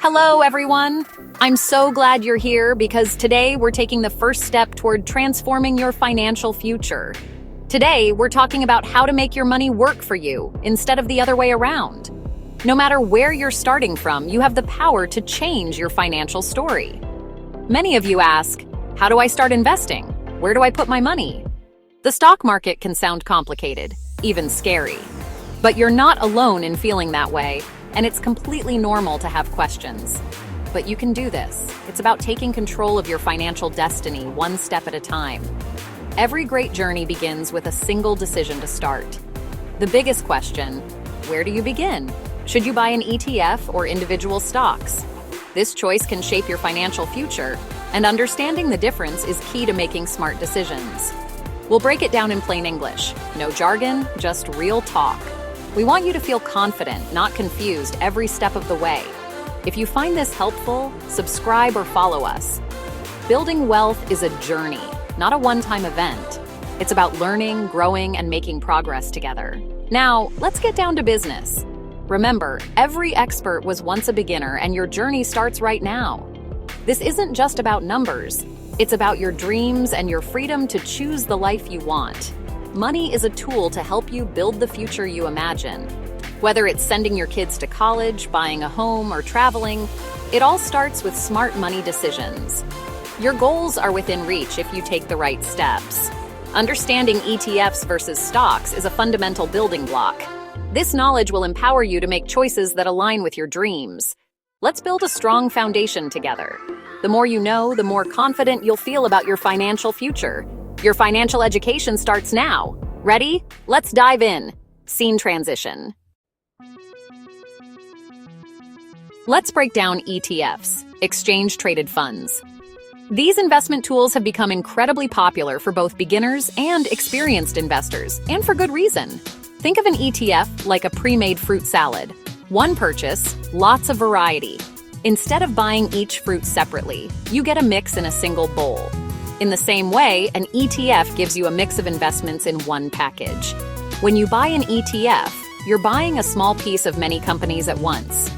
Hello, everyone. I'm so glad you're here because today we're taking the first step toward transforming your financial future. Today, we're talking about how to make your money work for you instead of the other way around. No matter where you're starting from, you have the power to change your financial story. Many of you ask, how do I start investing? Where do I put my money? The stock market can sound complicated, even scary. But you're not alone in feeling that way, and it's completely normal to have questions. But you can do this. It's about taking control of your financial destiny one step at a time. Every great journey begins with a single decision to start. The biggest question, where do you begin? Should you buy an ETF or individual stocks? This choice can shape your financial future, and understanding the difference is key to making smart decisions. We'll break it down in plain English. No jargon, just real talk. We want you to feel confident, not confused, every step of the way. If you find this helpful, subscribe or follow us. Building wealth is a journey, not a one-time event. It's about learning, growing, and making progress together. Now, let's get down to business. Remember, every expert was once a beginner, and your journey starts right now. This isn't just about numbers. It's about your dreams and your freedom to choose the life you want. Money is a tool to help you build the future you imagine. Whether it's sending your kids to college, buying a home, or traveling, it all starts with smart money decisions. Your goals are within reach if you take the right steps. Understanding ETFs versus stocks is a fundamental building block. This knowledge will empower you to make choices that align with your dreams. Let's build a strong foundation together. The more you know, the more confident you'll feel about your financial future. Your financial education starts now. Ready? Let's dive in. Scene transition. Let's break down ETFs, exchange-traded funds. These investment tools have become incredibly popular for both beginners and experienced investors, and for good reason. Think of an ETF like a pre-made fruit salad. One purchase, lots of variety. Instead of buying each fruit separately, you get a mix in a single bowl. In the same way, an ETF gives you a mix of investments in one package. When you buy an ETF, you're buying a small piece of many companies at once.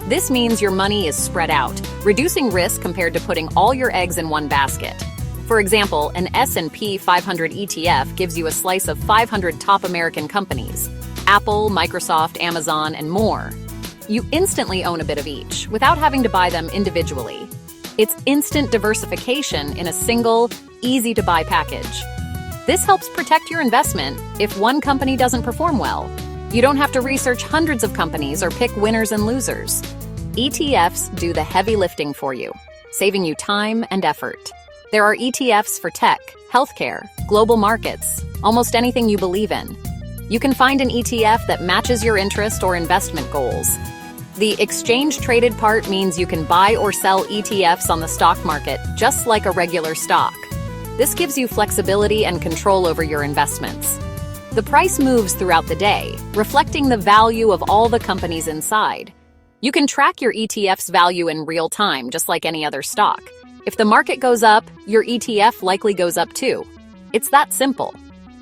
This means your money is spread out, reducing risk compared to putting all your eggs in one basket. For example, an S&P 500 ETF gives you a slice of 500 top American companies: Apple, Microsoft, Amazon, and more. You instantly own a bit of each, without having to buy them individually. It's instant diversification in a single, easy-to-buy package. This helps protect your investment if one company doesn't perform well. You don't have to research hundreds of companies or pick winners and losers. ETFs do the heavy lifting for you, saving you time and effort. There are ETFs for tech, healthcare, global markets, almost anything you believe in. You can find an ETF that matches your interest or investment goals. The exchange-traded part means you can buy or sell ETFs on the stock market, just like a regular stock. This gives you flexibility and control over your investments. The price moves throughout the day, reflecting the value of all the companies inside. You can track your ETF's value in real time, just like any other stock. If the market goes up, your ETF likely goes up too. It's that simple.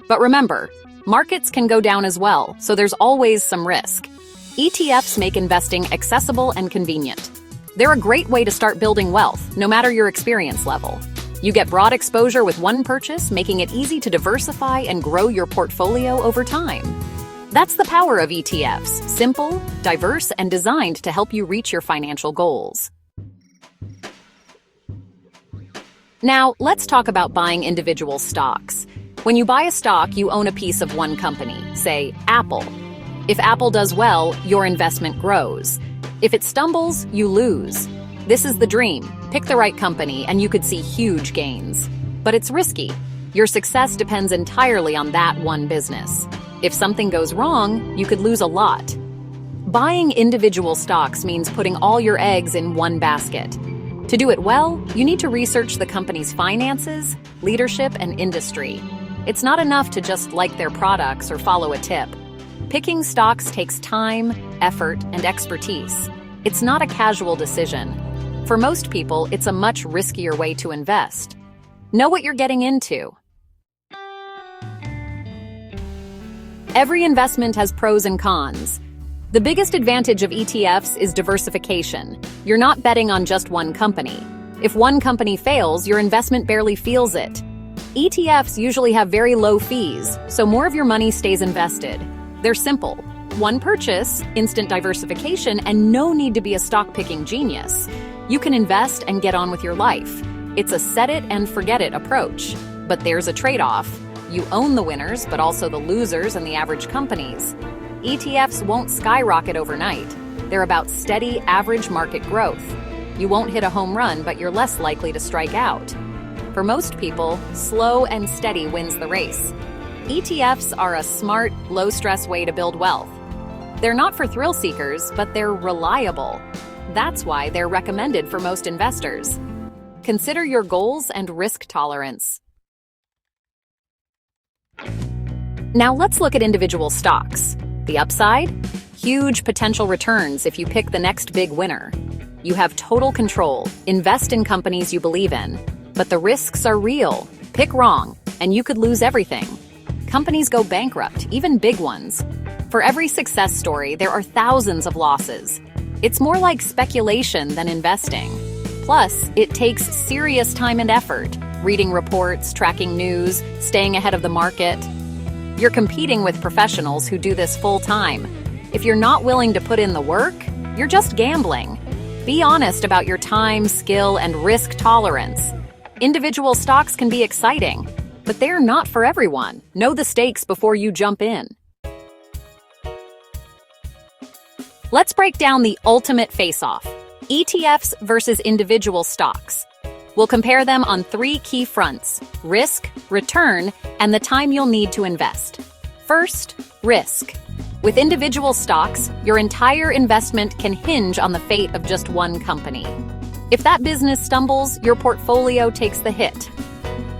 But remember, markets can go down as well, so there's always some risk. ETFs make investing accessible and convenient. They're a great way to start building wealth, no matter your experience level. You get broad exposure with one purchase, making it easy to diversify and grow your portfolio over time. That's the power of ETFs: simple, diverse, and designed to help you reach your financial goals. Now, let's talk about buying individual stocks. When you buy a stock, you own a piece of one company, say Apple. If Apple does well, your investment grows. If it stumbles, you lose. This is the dream. Pick the right company and you could see huge gains. But it's risky. Your success depends entirely on that one business. If something goes wrong, you could lose a lot. Buying individual stocks means putting all your eggs in one basket. To do it well, you need to research the company's finances, leadership, and industry. It's not enough to just like their products or follow a tip. Picking stocks takes time, effort, and expertise. It's not a casual decision. For most people, it's a much riskier way to invest. Know what you're getting into. Every investment has pros and cons. The biggest advantage of ETFs is diversification. You're not betting on just one company. If one company fails, your investment barely feels it. ETFs usually have very low fees, so more of your money stays invested. They're simple. One purchase, instant diversification, and no need to be a stock-picking genius. You can invest and get on with your life. It's a set-it-and-forget-it approach. But there's a trade-off. You own the winners, but also the losers and the average companies. ETFs won't skyrocket overnight. They're about steady, average market growth. You won't hit a home run, but you're less likely to strike out. For most people, slow and steady wins the race. ETFs are a smart, low-stress way to build wealth. They're not for thrill seekers, but they're reliable. That's why they're recommended for most investors. Consider your goals and risk tolerance. Now let's look at individual stocks. The upside? Huge potential returns if you pick the next big winner. You have total control. Invest in companies you believe in. But the risks are real. Pick wrong, and you could lose everything. Companies go bankrupt, even big ones. For every success story, there are thousands of losses. It's more like speculation than investing. Plus, it takes serious time and effort, reading reports, tracking news, staying ahead of the market. You're competing with professionals who do this full time. If you're not willing to put in the work, you're just gambling. Be honest about your time, skill, and risk tolerance. Individual stocks can be exciting, but they're not for everyone. Know the stakes before you jump in. Let's break down the ultimate face-off: ETFs versus individual stocks. We'll compare them on 3 key fronts: risk, return, and the time you'll need to invest. First, risk. With individual stocks, your entire investment can hinge on the fate of just one company. If that business stumbles, your portfolio takes the hit.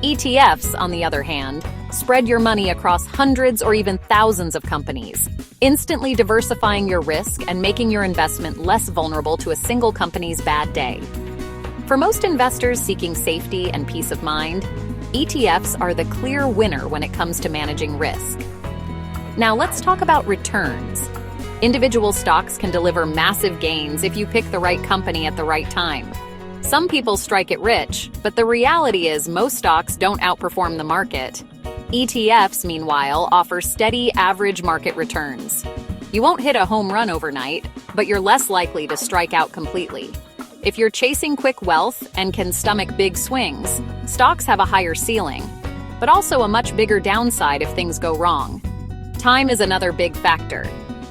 ETFs, on the other hand, spread your money across hundreds or even thousands of companies, instantly diversifying your risk and making your investment less vulnerable to a single company's bad day. For most investors seeking safety and peace of mind, ETFs are the clear winner when it comes to managing risk. Now let's talk about returns. Individual stocks can deliver massive gains if you pick the right company at the right time. Some people strike it rich, but the reality is most stocks don't outperform the market. ETFs, meanwhile, offer steady, average market returns. You won't hit a home run overnight, but you're less likely to strike out completely. If you're chasing quick wealth and can stomach big swings, stocks have a higher ceiling, but also a much bigger downside if things go wrong. Time is another big factor.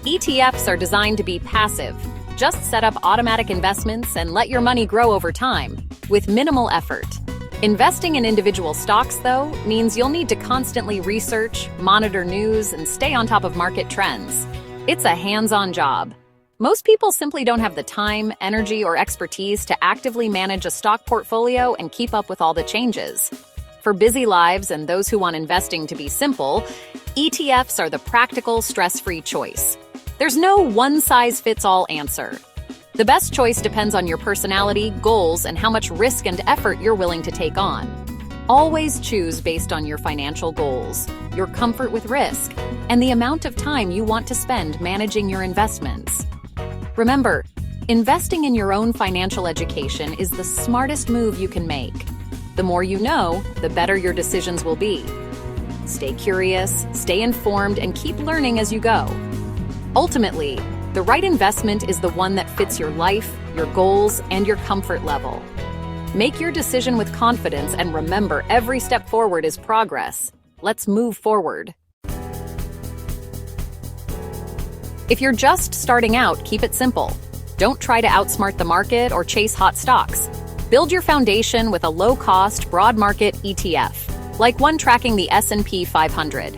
ETFs are designed to be passive. Just set up automatic investments and let your money grow over time, with minimal effort. Investing in individual stocks, though, means you'll need to constantly research, monitor news, and stay on top of market trends. It's a hands-on job. Most people simply don't have the time, energy, or expertise to actively manage a stock portfolio and keep up with all the changes. For busy lives and those who want investing to be simple, ETFs are the practical, stress-free choice. There's no one-size-fits-all answer. The best choice depends on your personality, goals, and how much risk and effort you're willing to take on. Always choose based on your financial goals, your comfort with risk, and the amount of time you want to spend managing your investments. Remember, investing in your own financial education is the smartest move you can make. The more you know, the better your decisions will be. Stay curious, stay informed, and keep learning as you go. Ultimately, the right investment is the one that fits your life, your goals, and your comfort level. Make your decision with confidence and remember, every step forward is progress. Let's move forward. If you're just starting out, keep it simple. Don't try to outsmart the market or chase hot stocks. Build your foundation with a low-cost, broad-market ETF, like one tracking the S&P 500.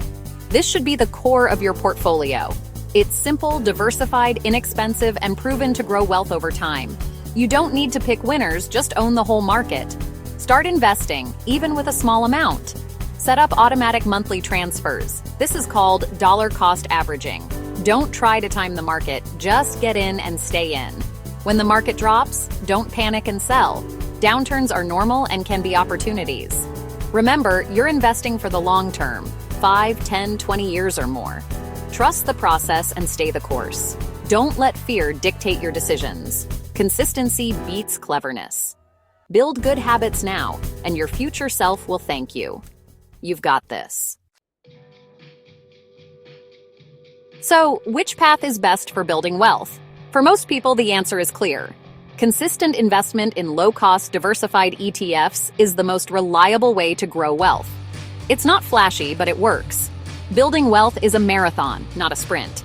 This should be the core of your portfolio. It's simple, diversified, inexpensive, and proven to grow wealth over time. You don't need to pick winners, just own the whole market. Start investing, even with a small amount. Set up automatic monthly transfers. This is called dollar cost averaging. Don't try to time the market, just get in and stay in. When the market drops, don't panic and sell. Downturns are normal and can be opportunities. Remember, you're investing for the long term, 5, 10, 20 years or more. Trust the process and stay the course. Don't let fear dictate your decisions. Consistency beats cleverness. Build good habits now, and your future self will thank you. You've got this. So, which path is best for building wealth? For most people, the answer is clear. Consistent investment in low-cost, diversified ETFs is the most reliable way to grow wealth. It's not flashy, but it works. Building wealth is a marathon, not a sprint.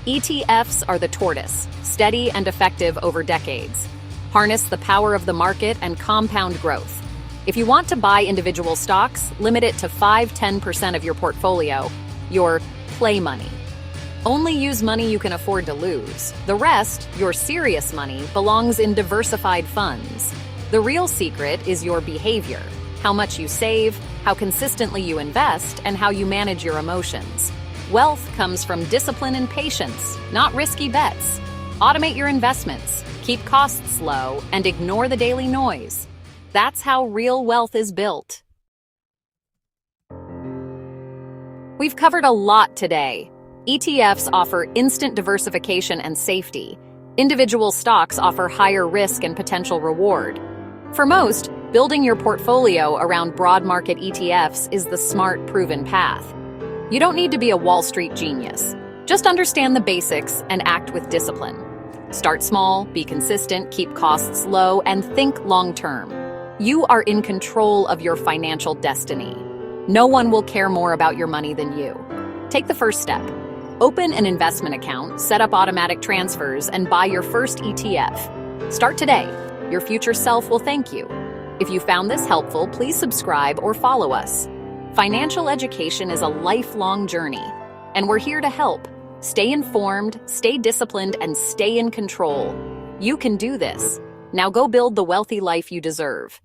ETFs are the tortoise, steady and effective over decades. Harness the power of the market and compound growth. If you want to buy individual stocks, limit it to 5–10% of your portfolio, your play money. Only use money you can afford to lose. The rest, your serious money, belongs in diversified funds. The real secret is your behavior, how much you save, how consistently you invest, and how you manage your emotions. Wealth comes from discipline and patience, not risky bets. Automate your investments, keep costs low, and ignore the daily noise. That's how real wealth is built. We've covered a lot today. ETFs offer instant diversification and safety. Individual stocks offer higher risk and potential reward. For most, building your portfolio around broad market ETFs is the smart, proven path. You don't need to be a Wall Street genius. Just understand the basics and act with discipline. Start small, be consistent, keep costs low, and think long-term. You are in control of your financial destiny. No one will care more about your money than you. Take the first step. Open an investment account, set up automatic transfers, and buy your first ETF. Start today. Your future self will thank you. If you found this helpful, please subscribe or follow us. Financial education is a lifelong journey, and we're here to help. Stay informed, stay disciplined, and stay in control. You can do this. Now go build the wealthy life you deserve.